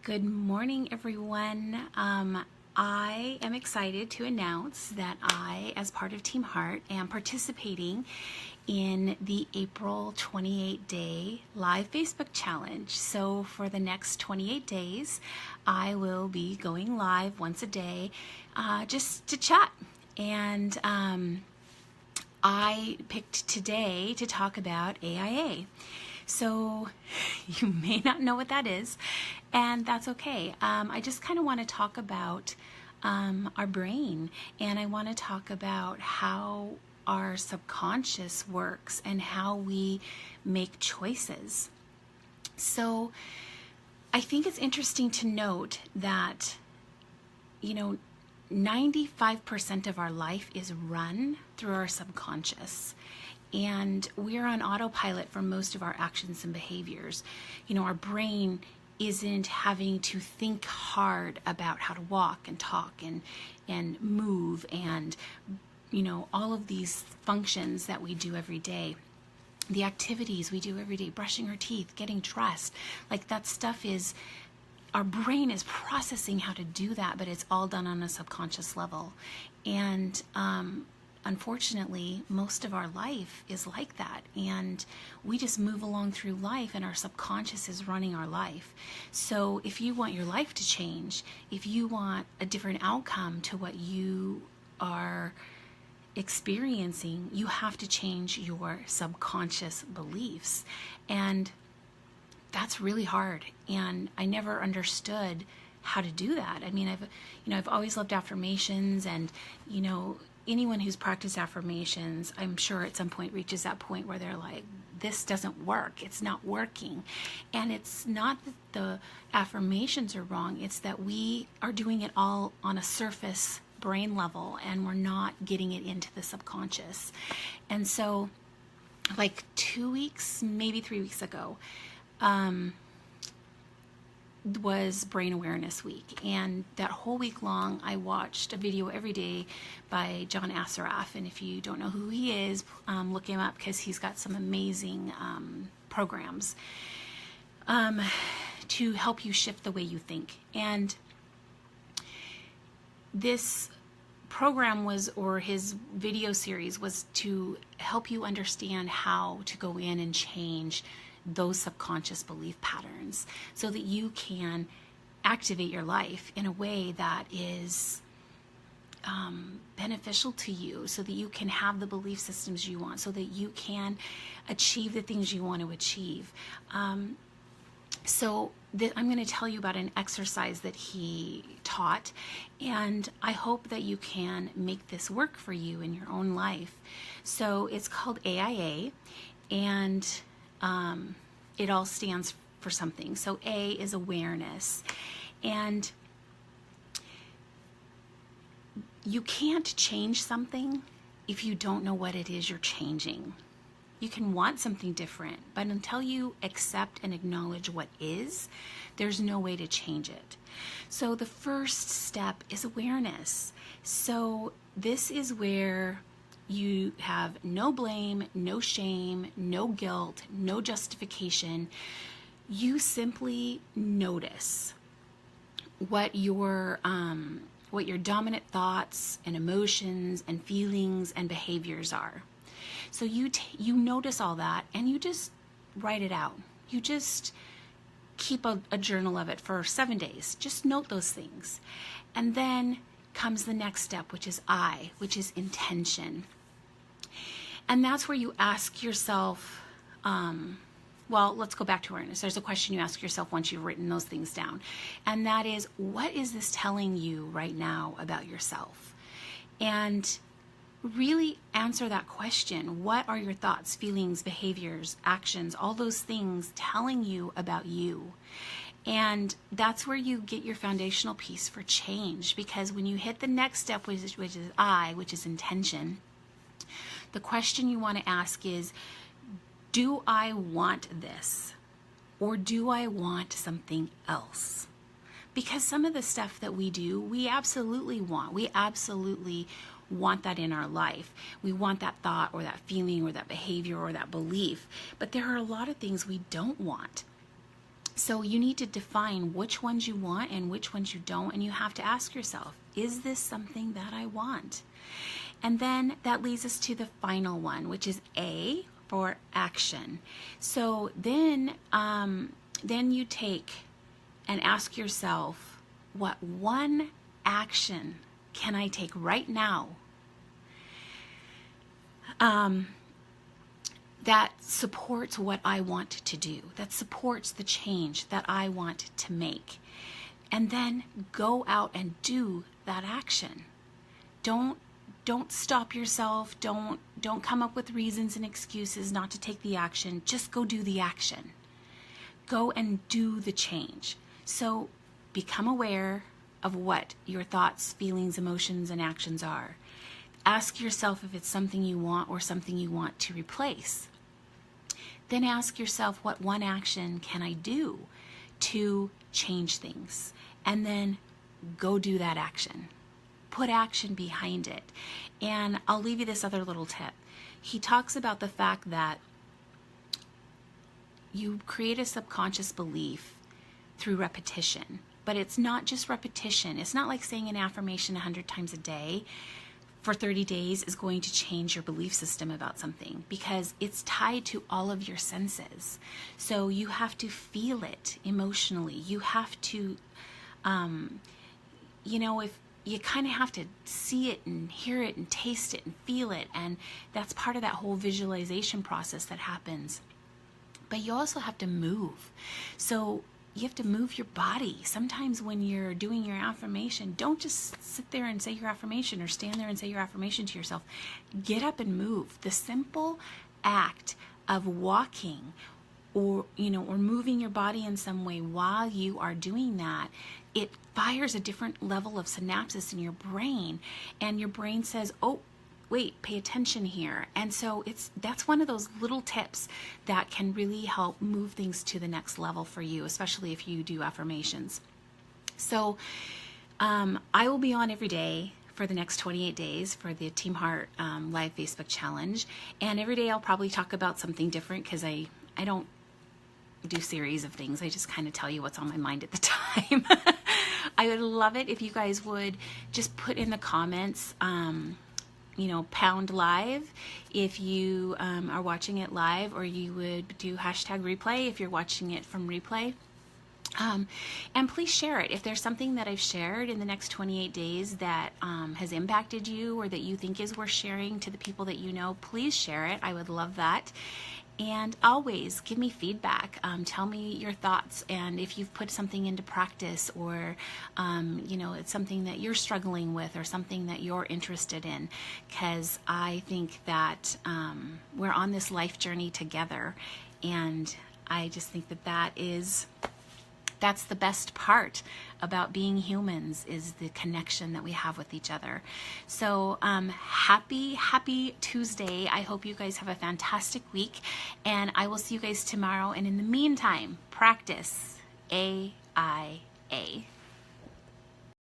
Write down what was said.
Good morning, everyone. I am excited to announce that I, as part of Team Heart, am participating in the April 28-day live Facebook challenge. So for the next 28 days, I will be going live once a day just to chat. And I picked today to talk about AIA. So you may not know what that is, and that's okay. I just kind of want to talk about our brain, and I want to talk about how our subconscious works and how we make choices. So I think it's interesting to note that, 95% of our life is run through our subconscious. And we're on autopilot for most of our actions and behaviors. Our brain isn't having to think hard about how to walk and talk and move and, all of these functions that we do every day. The activities we do every day, brushing our teeth, getting dressed, like that stuff is, our brain is processing how to do that, but it's all done on a subconscious level. And, unfortunately, most of our life is like that, and we just move along through life and our subconscious is running our life. So if you want your life to change, if you want a different outcome to what you are experiencing, you have to change your subconscious beliefs. And that's really hard, and I never understood how to do that. I mean, I've always loved affirmations, and anyone who's practiced affirmations, I'm sure at some point reaches that point where they're like, this doesn't work. It's not working. And it's not that the affirmations are wrong. It's that we are doing it all on a surface brain level, and we're not getting it into the subconscious. And so like 2 weeks, maybe 3 weeks ago, was Brain Awareness Week, and that whole week long I watched a video every day by John Assaraf, and if you don't know who he is, look him up because he's got some amazing programs to help you shift the way you think. And this program or his video series was to help you understand how to go in and change those subconscious belief patterns so that you can activate your life in a way that is beneficial to you, so that you can have the belief systems you want, so that you can achieve the things you want to achieve. So I'm going to tell you about an exercise that he taught, and I hope that you can make this work for you in your own life. So it's called AIA, and it all stands for something. So A is awareness. And you can't change something if you don't know what it is you're changing. You can want something different, but until you accept and acknowledge what is, there's no way to change it. So the first step is awareness. So this is where you have no blame, no shame, no guilt, no justification. You simply notice what your dominant thoughts and emotions and feelings and behaviors are. So you notice all that, and you just write it out. You just keep a journal of it for 7 days. Just note those things. And then comes the next step, which is I, which is intention. And that's where you ask yourself, well, let's go back to awareness. There's a question you ask yourself once you've written those things down. And that is, what is this telling you right now about yourself? And really answer that question. What are your thoughts, feelings, behaviors, actions, all those things telling you about you? And that's where you get your foundational piece for change, because when you hit the next step, which is I, which is intention, the question you want to ask is, do I want this, or do I want something else? Because some of the stuff that we do, we absolutely want. We absolutely want that in our life. We want that thought or that feeling or that behavior or that belief. But there are a lot of things we don't want. So you need to define which ones you want and which ones you don't, and you have to ask yourself, is this something that I want? And then that leads us to the final one, which is A, for action. So then you take and ask yourself, what one action can I take right now that supports what I want to do, that supports the change that I want to make? And then go out and do that action. Don't stop yourself. Don't come up with reasons and excuses not to take the action. Just go do the action. Go and do the change. So become aware of what your thoughts, feelings, emotions, and actions are. Ask yourself if it's something you want or something you want to replace. Then ask yourself, what one action can I do to change things? And then go do that action. Put action behind it. And I'll leave you this other little tip. He talks about the fact that you create a subconscious belief through repetition. But it's not just repetition. It's not like saying an affirmation 100 times a day for 30 days is going to change your belief system about something, because it's tied to all of your senses. So you have to feel it emotionally. You have to, if you kind of have to see it and hear it and taste it and feel it. And that's part of that whole visualization process that happens. But you also have to move. So you have to move your body. Sometimes when you're doing your affirmation, don't just sit there and say your affirmation or stand there and say your affirmation to yourself. Get up and move. The simple act of walking or moving your body in some way while you are doing that, it fires a different level of synapses in your brain, and your brain says, oh, wait, pay attention here. And so that's one of those little tips that can really help move things to the next level for you, especially if you do affirmations. So I will be on every day for the next 28 days for the Team Heart live Facebook challenge. And every day I'll probably talk about something different, because I don't do series of things. I just kind of tell you what's on my mind at the time. I would love it if you guys would just put in the comments, pound live if you are watching it live, or you would do #replay if you're watching it from replay. And please share it. If there's something that I've shared in the next 28 days that has impacted you, or that you think is worth sharing to the people that you know, please share it. I would love that. And always give me feedback. Tell me your thoughts, and if you've put something into practice, or it's something that you're struggling with, or something that you're interested in, because I think that we're on this life journey together, and I just think that's the best part about being humans, is the connection that we have with each other. So happy Tuesday. I hope you guys have a fantastic week, and I will see you guys tomorrow. And in the meantime, practice AIA.